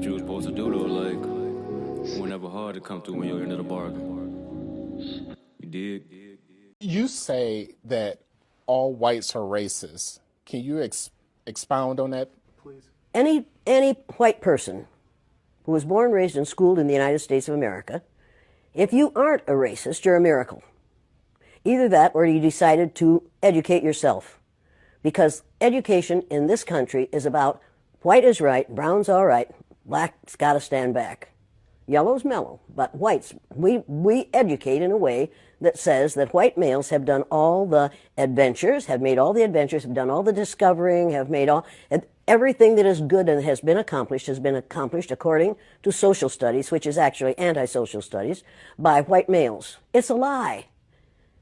what you were supposed to do though, like, it was never hard to come through when you're into the bargain. You dig? You say that all whites are racist. Can you expound on that, please? Any white person who was born, raised, and schooled in the United States of America, if you aren't a racist, you're a miracle. Either that or you decided to educate yourself. Because education in this country is about white is right, brown's all right, black's got to stand back. Yellow's mellow, but whites, we educate in a way that says that white males have done all the adventures, have made all the adventures, have done all the discovering, have made all, everything that is good and has been accomplished according to social studies, which is actually anti-social studies, by white males. It's a lie.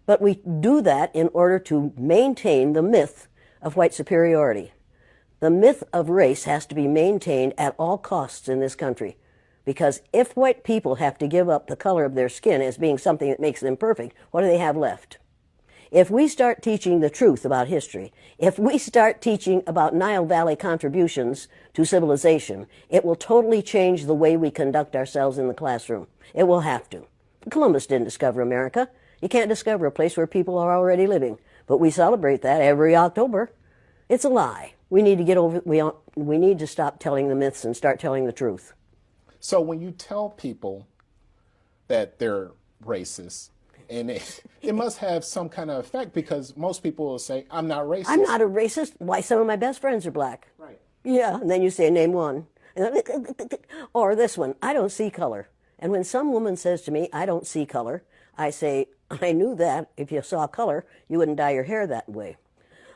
But we do that in order to maintain the myth of white superiority. The myth of race has to be maintained at all costs in this country. Because if white people have to give up the color of their skin as being something that makes them perfect, what do they have left? If we start teaching the truth about history, if we start teaching about Nile Valley contributions to civilization, it will totally change the way we conduct ourselves in the classroom. It will have to. Columbus didn't discover America. You can't discover a place where people are already living. But we celebrate that every October. It's a lie. We need to get over, we need to stop telling the myths and start telling the truth. So when you tell people that they're racist, and it must have some kind of effect, because most people will say, I'm not racist. I'm not a racist. Why, some of my best friends are black. Right. Yeah, and then you say, name one. Or this one, I don't see color. And when some woman says to me, I don't see color, I say, I knew that. If you saw color, you wouldn't dye your hair that way.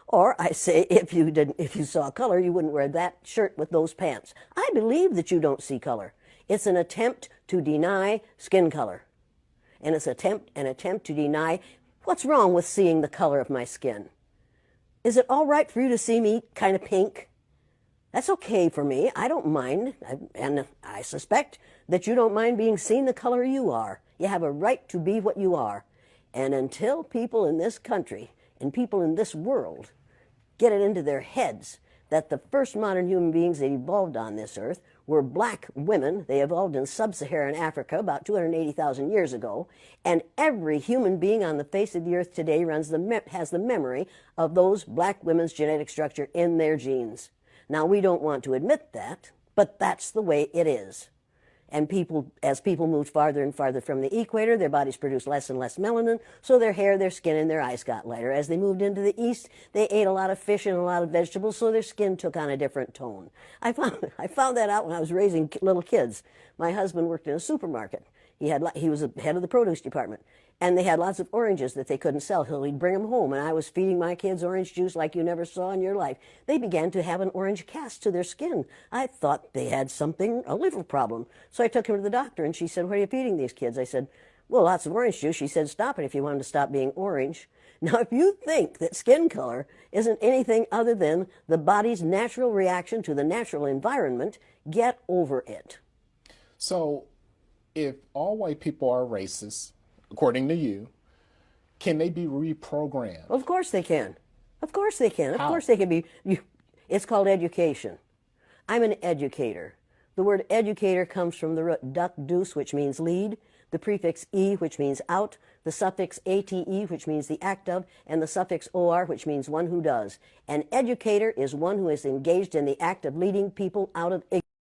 Or I say, if you saw color, you wouldn't wear that shirt with those pants. I believe that you don't see color. It's an attempt to deny skin color. And it's an attempt to deny what's wrong with seeing the color of my skin. Is it all right for you to see me kind of pink? That's okay for me. I don't mind. And I suspect that you don't mind being seen the color you are. You have a right to be what you are. And until people in this country and people in this world get it into their heads that the first modern human beings that evolved on this earth were black women. They evolved in sub-Saharan Africa about 280,000 years ago, and every human being on the face of the earth today has the memory of those black women's genetic structure in their genes. Now, we don't want to admit that, but that's the way it is. And as people moved farther and farther from the equator, their bodies produced less and less melanin, so their hair, their skin, and their eyes got lighter. As they moved into the east, they ate a lot of fish and a lot of vegetables, so their skin took on a different tone. I found that out when I was raising little kids. My husband worked in a supermarket. He was the head of the produce department. And they had lots of oranges that they couldn't sell, so he'd bring them home. And I was feeding my kids orange juice like you never saw in your life. They began to have an orange cast to their skin. I thought they had a liver problem. So I took him to the doctor, and she said, what are you feeding these kids? I said, well, lots of orange juice. She said, stop it if you want them to stop being orange. Now, if you think that skin color isn't anything other than the body's natural reaction to the natural environment, get over it. So if all white people are racist, according to you, can they be reprogrammed? Of course they can. Of course they can. Of How? course they can be. It's called education. I'm an educator. The word educator comes from the root duc dus, which means lead, the prefix e, which means out, the suffix ate, which means the act of, and the suffix or, which means one who does. An educator is one who is engaged in the act of leading people out of ignorance.